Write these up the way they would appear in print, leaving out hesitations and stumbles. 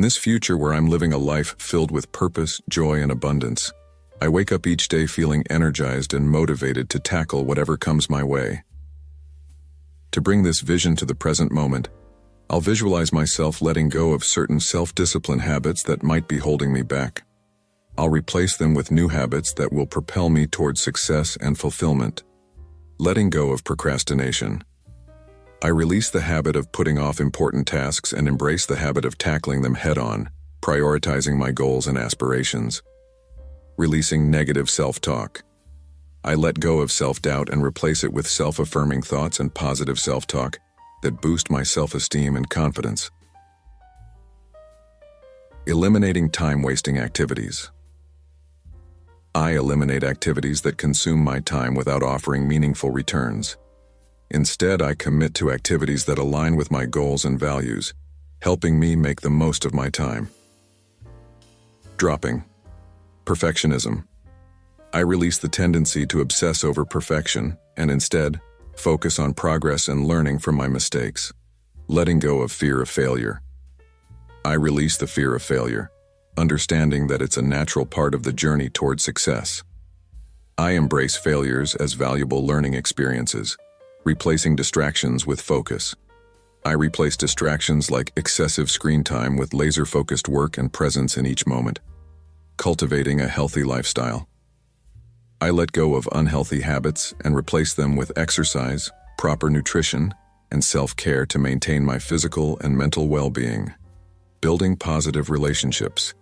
this future where I'm living a life filled with purpose, joy, and abundance, I wake up each day feeling energized and motivated to tackle whatever comes my way. To bring this vision to the present moment, I'll visualize myself letting go of certain self-discipline habits that might be holding me back. I'll replace them with new habits that will propel me towards success and fulfillment. Letting go of procrastination. I release the habit of putting off important tasks and embrace the habit of tackling them head-on, prioritizing my goals and aspirations. Releasing negative self-talk. I let go of self-doubt and replace it with self-affirming thoughts and positive self-talk that boost my self-esteem and confidence. Eliminating time-wasting activities. I eliminate activities that consume my time without offering meaningful returns. Instead, I commit to activities that align with my goals and values, helping me make the most of my time. Dropping perfectionism. I release the tendency to obsess over perfection and instead focus on progress and learning from my mistakes. Letting go of fear of failure. I release the fear of failure, understanding that it's a natural part of the journey toward success. I embrace failures as valuable learning experiences, replacing distractions with focus. I replace distractions like excessive screen time with laser-focused work and presence in each moment. Cultivating a healthy lifestyle. I let go of unhealthy habits and replace them with exercise, proper nutrition, and self-care to maintain my physical and mental well-being. Building positive relationships.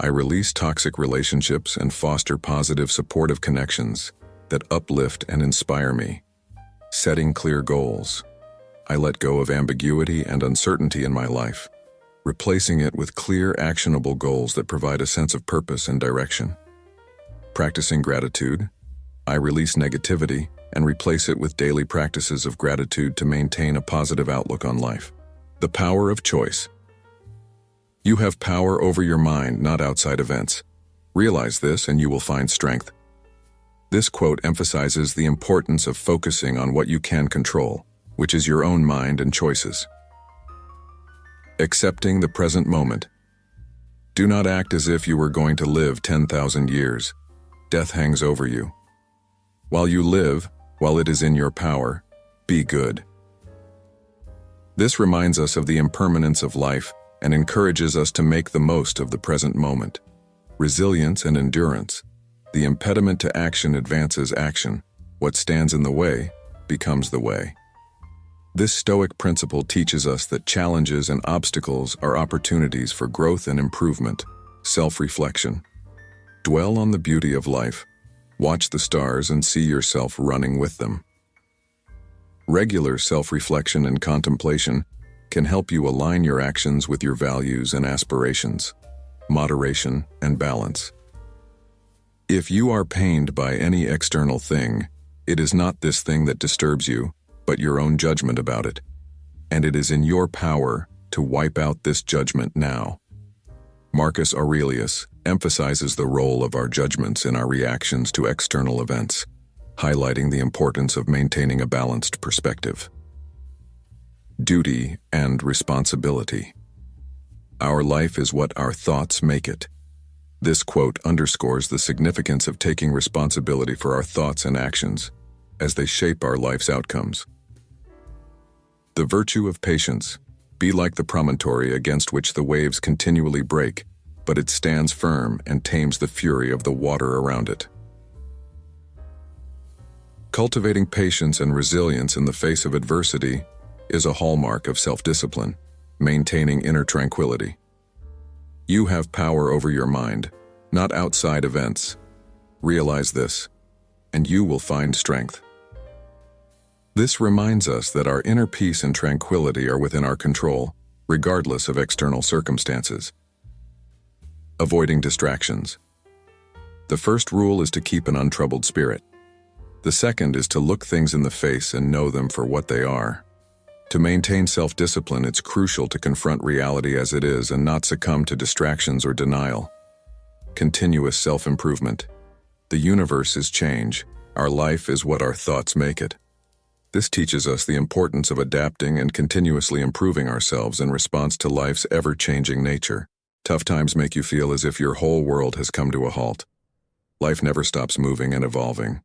I release toxic relationships and foster positive supportive connections that uplift and inspire me. Setting clear goals. I let go of ambiguity and uncertainty in my life, replacing it with clear, actionable goals that provide a sense of purpose and direction. Practicing gratitude. I release negativity and replace it with daily practices of gratitude to maintain a positive outlook on life. The power of choice. You have power over your mind, not outside events. Realize this and you will find strength. This quote emphasizes the importance of focusing on what you can control, which is your own mind and choices. Accepting the present moment. Do not act as if you were going to live 10,000 years. Death hangs over you. While you live, while it is in your power, be good. This reminds us of the impermanence of life and encourages us to make the most of the present moment. Resilience and endurance. The impediment to action advances action. What stands in the way becomes the way. This Stoic principle teaches us that challenges and obstacles are opportunities for growth and improvement. Self-reflection. Dwell on the beauty of life. Watch the stars and see yourself running with them. Regular self-reflection and contemplation can help you align your actions with your values and aspirations. Moderation and balance. If you are pained by any external thing, it is not this thing that disturbs you, but your own judgment about it. And it is in your power to wipe out this judgment now. Marcus Aurelius emphasizes the role of our judgments in our reactions to external events, highlighting the importance of maintaining a balanced perspective. Duty and responsibility. Our life is what our thoughts make it. This quote underscores the significance of taking responsibility for our thoughts and actions as they shape our life's outcomes. The virtue of patience. Be like the promontory against which the waves continually break, but it stands firm and tames the fury of the water around it. Cultivating patience and resilience in the face of adversity is a hallmark of self-discipline, maintaining inner tranquility. You have power over your mind, not outside events. Realize this, and you will find strength. This reminds us that our inner peace and tranquility are within our control, regardless of external circumstances. Avoiding distractions. The first rule is to keep an untroubled spirit. The second is to look things in the face and know them for what they are. To maintain self-discipline, it's crucial to confront reality as it is and not succumb to distractions or denial. Continuous self-improvement. The universe is change. Our life is what our thoughts make it. This teaches us the importance of adapting and continuously improving ourselves in response to life's ever-changing nature. Tough times make you feel as if your whole world has come to a halt. Life never stops moving and evolving.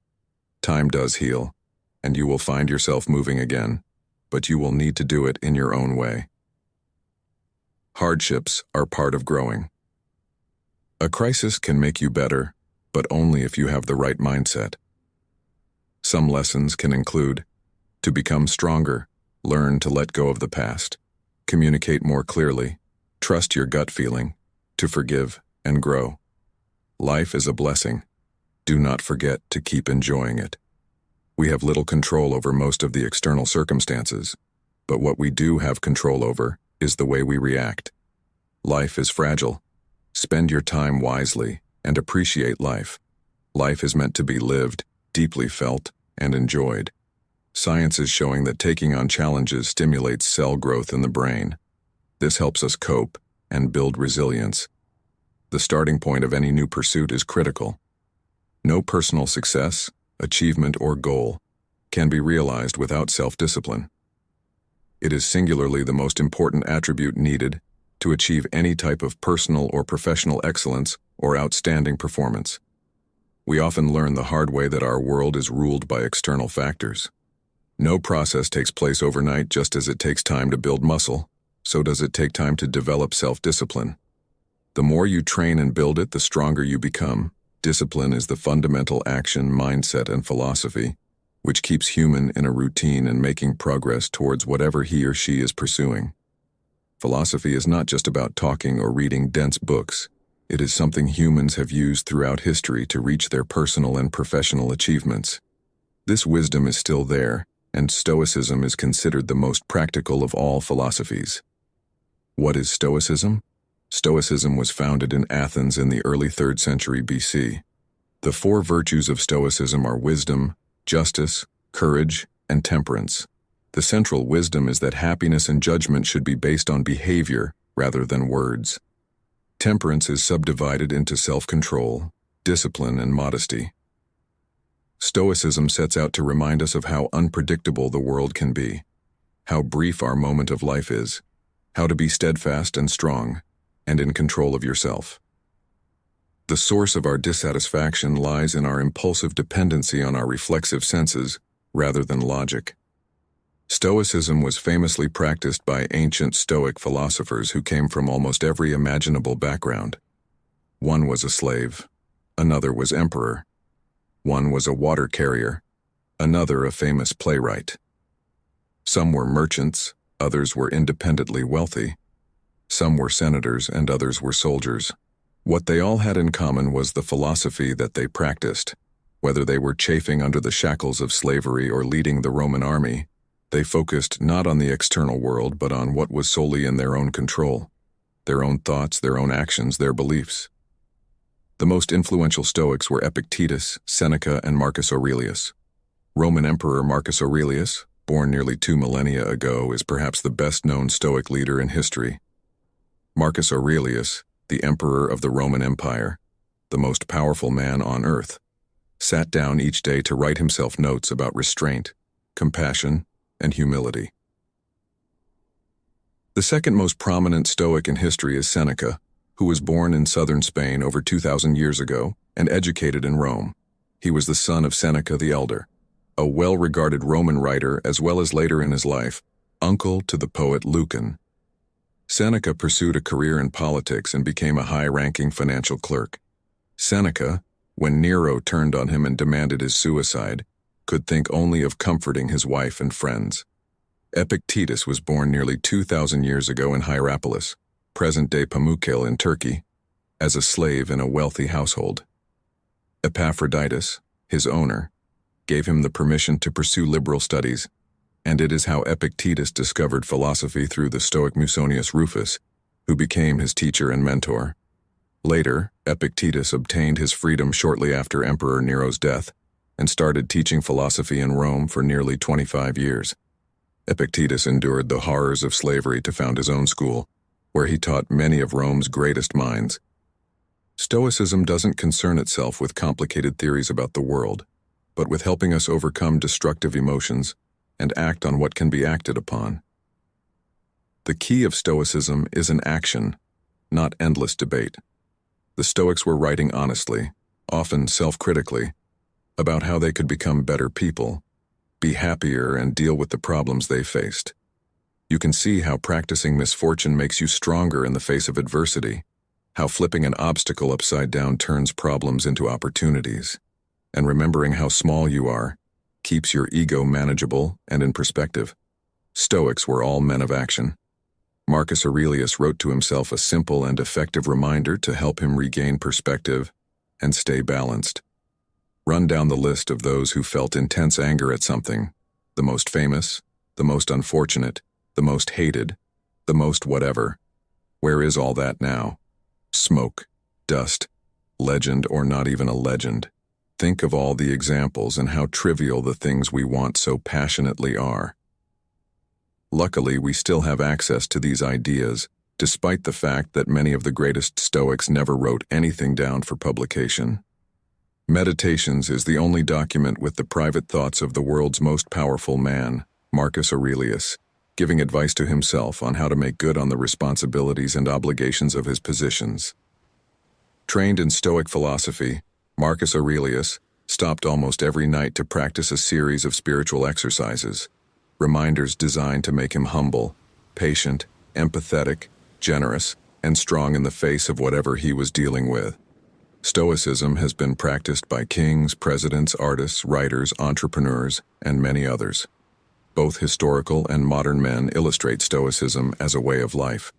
Time does heal, and you will find yourself moving again, but you will need to do it in your own way. Hardships are part of growing. A crisis can make you better, but only if you have the right mindset. Some lessons can include: to become stronger, learn to let go of the past, communicate more clearly, trust your gut feeling, to forgive and grow. Life is a blessing. Do not forget to keep enjoying it. We have little control over most of the external circumstances, but what we do have control over is the way we react. Life is fragile. Spend your time wisely and appreciate life. Life is meant to be lived, deeply felt, and enjoyed. Science is showing that taking on challenges stimulates cell growth in the brain. This helps us cope and build resilience. The starting point of any new pursuit is critical. No personal success, achievement, or goal can be realized without self-discipline. It is singularly the most important attribute needed to achieve any type of personal or professional excellence or outstanding performance. We often learn the hard way that our world is ruled by external factors. No process takes place overnight. Just as it takes time to build muscle, so does it take time to develop self-discipline. The more you train and build it, the stronger you become. Discipline is the fundamental action, mindset, and philosophy which keeps human in a routine and making progress towards whatever he or she is pursuing. Philosophy is not just about talking or reading dense books. It is something humans have used throughout history to reach their personal and professional achievements. This wisdom is still there, and Stoicism is considered the most practical of all philosophies. What is Stoicism? Stoicism was founded in Athens in the early 3rd century BC. The 4 virtues of Stoicism are wisdom, justice, courage, and temperance. The central wisdom is that happiness and judgment should be based on behavior rather than words. Temperance is subdivided into self-control, discipline, and modesty. Stoicism sets out to remind us of how unpredictable the world can be, how brief our moment of life is, how to be steadfast and strong, and in control of yourself. The source of our dissatisfaction lies in our impulsive dependency on our reflexive senses rather than logic. Stoicism was famously practiced by ancient Stoic philosophers who came from almost every imaginable background. One was a slave, another was emperor, one was a water carrier, another a famous playwright. Some were merchants, others were independently wealthy. Some were senators and others were soldiers. What they all had in common was the philosophy that they practiced. Whether they were chafing under the shackles of slavery or leading the Roman army, they focused not on the external world but on what was solely in their own control, their own thoughts, their own actions, their beliefs. The most influential Stoics were Epictetus, Seneca, and Marcus Aurelius. Roman Emperor Marcus Aurelius, born nearly 2 millennia ago, is perhaps the best-known Stoic leader in history. Marcus Aurelius, the emperor of the Roman Empire, the most powerful man on earth, sat down each day to write himself notes about restraint, compassion, and humility. The second most prominent Stoic in history is Seneca, who was born in southern Spain over 2,000 years ago and educated in Rome. He was the son of Seneca the Elder, a well-regarded Roman writer, as well as later in his life, uncle to the poet Lucan. Seneca pursued a career in politics and became a high-ranking financial clerk. Seneca, when Nero turned on him and demanded his suicide, could think only of comforting his wife and friends. Epictetus was born nearly 2,000 years ago in Hierapolis, present-day Pamukkale in Turkey, as a slave in a wealthy household. Epaphroditus, his owner, gave him the permission to pursue liberal studies, and it is how Epictetus discovered philosophy through the Stoic Musonius Rufus, who became his teacher and mentor. Later, Epictetus obtained his freedom shortly after Emperor Nero's death and started teaching philosophy in Rome for nearly 25 years. Epictetus endured the horrors of slavery to found his own school, where he taught many of Rome's greatest minds. Stoicism doesn't concern itself with complicated theories about the world, but with helping us overcome destructive emotions and act on what can be acted upon. The key of Stoicism is an action. not endless debate. The Stoics were writing honestly, often self-critically, about how they could become better people, be happier, and deal with the problems they faced. You can see how practicing misfortune makes you stronger in the face of adversity, how flipping an obstacle upside down turns problems into opportunities, and remembering how small you are keeps your ego manageable and in perspective. Stoics were all men of action. Marcus Aurelius wrote to himself a simple and effective reminder to help him regain perspective and stay balanced. Run down the list of those who felt intense anger at something, the most famous, the most unfortunate, the most hated, the most whatever. Where is all that now? Smoke, dust, legend, or not even a legend. Think of all the examples and how trivial the things we want so passionately are. Luckily, we still have access to these ideas, despite the fact that many of the greatest Stoics never wrote anything down for publication. Meditations is the only document with the private thoughts of the world's most powerful man, Marcus Aurelius, giving advice to himself on how to make good on the responsibilities and obligations of his positions. Trained in Stoic philosophy, Marcus Aurelius stopped almost every night to practice a series of spiritual exercises, reminders designed to make him humble, patient, empathetic, generous, and strong in the face of whatever he was dealing with. Stoicism has been practiced by kings, presidents, artists, writers, entrepreneurs, and many others. Both historical and modern men illustrate Stoicism as a way of life.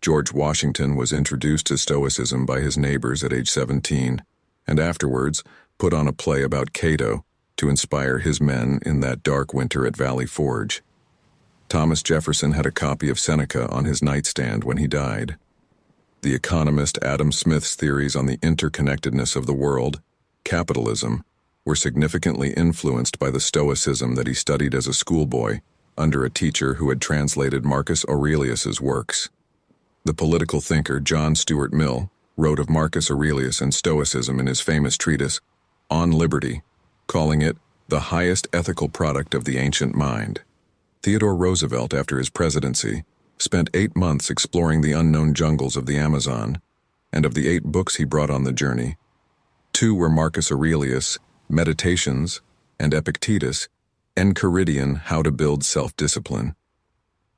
George Washington was introduced to Stoicism by his neighbors at age 17, and afterwards put on a play about Cato to inspire his men in that dark winter at Valley Forge. Thomas Jefferson had a copy of Seneca on his nightstand when he died. The economist Adam Smith's theories on the interconnectedness of the world, capitalism, were significantly influenced by the Stoicism that he studied as a schoolboy under a teacher who had translated Marcus Aurelius's works. The political thinker John Stuart Mill wrote of Marcus Aurelius and Stoicism in his famous treatise, On Liberty, calling it the highest ethical product of the ancient mind. Theodore Roosevelt, after his presidency, spent 8 months exploring the unknown jungles of the Amazon, and of the 8 books he brought on the journey, 2 were Marcus Aurelius' Meditations and Epictetus' Enquiry, How to Build Self-Discipline.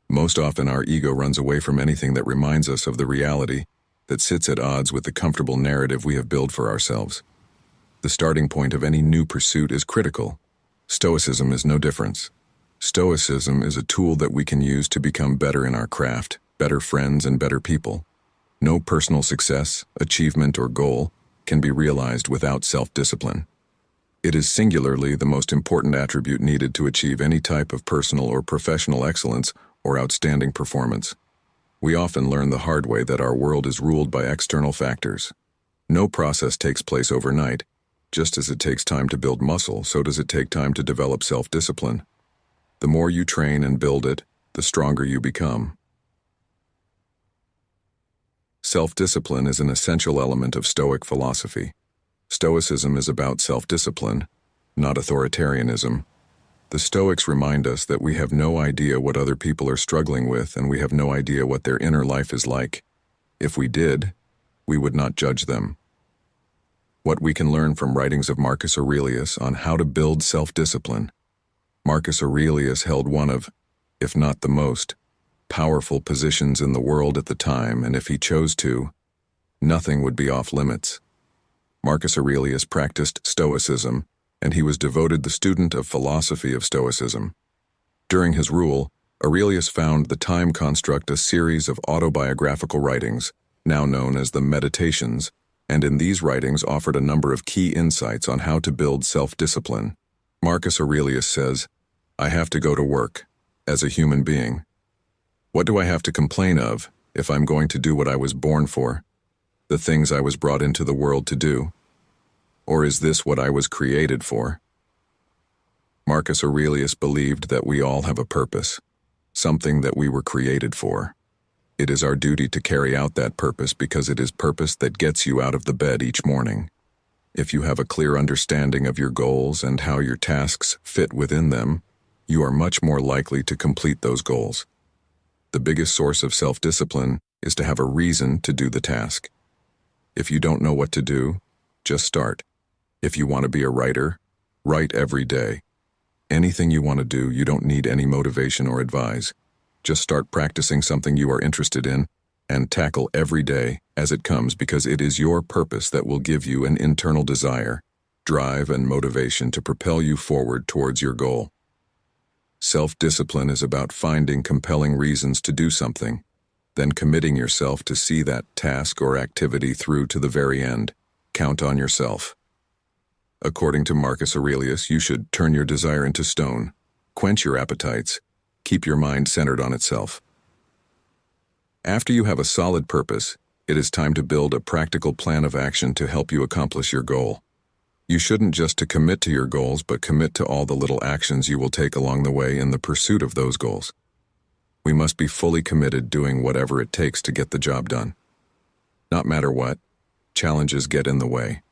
Most often our ego runs away from anything that reminds us of the reality that sits at odds with the comfortable narrative we have built for ourselves. The starting point of any new pursuit is critical. Stoicism is no different. Stoicism is a tool that we can use to become better in our craft, better friends, and better people. No personal success, achievement, or goal can be realized without self-discipline. It is singularly the most important attribute needed to achieve any type of personal or professional excellence or outstanding performance. We often learn the hard way that our world is ruled by external factors. No process takes place overnight. Just as it takes time to build muscle, so does it take time to develop self-discipline. The more you train and build it, the stronger you become. Self-discipline is an essential element of Stoic philosophy. Stoicism is about self-discipline, not authoritarianism. The Stoics remind us that we have no idea what other people are struggling with, and we have no idea what their inner life is like. If we did, we would not judge them. What we can learn from writings of Marcus Aurelius on how to build self-discipline. Marcus Aurelius held one of, if not the most, powerful positions in the world at the time, and if he chose to, nothing would be off limits. Marcus Aurelius practiced Stoicism, and he was devoted the student of philosophy of Stoicism. During his rule, Aurelius found the time construct a series of autobiographical writings, now known as the Meditations, and in these writings offered a number of key insights on how to build self-discipline. Marcus Aurelius says, I have to go to work, as a human being. What do I have to complain of if I'm going to do what I was born for, the things I was brought into the world to do? Or is this what I was created for? Marcus Aurelius believed that we all have a purpose, something that we were created for. It is our duty to carry out that purpose because it is purpose that gets you out of the bed each morning. If you have a clear understanding of your goals and how your tasks fit within them, you are much more likely to complete those goals. The biggest source of self-discipline is to have a reason to do the task. If you don't know what to do, just start. If you want to be a writer, write every day. Anything you want to do, you don't need any motivation or advice. Just start practicing something you are interested in and tackle every day as it comes, because it is your purpose that will give you an internal desire, drive, and motivation to propel you forward towards your goal. Self-discipline is about finding compelling reasons to do something, then committing yourself to see that task or activity through to the very end. Count on yourself. According to Marcus Aurelius, you should turn your desire into stone, quench your appetites, keep your mind centered on itself. After you have a solid purpose, it is time to build a practical plan of action to help you accomplish your goal. You shouldn't just to commit to your goals, but commit to all the little actions you will take along the way in the pursuit of those goals. We must be fully committed, doing whatever it takes to get the job done. Not matter what, challenges get in the way.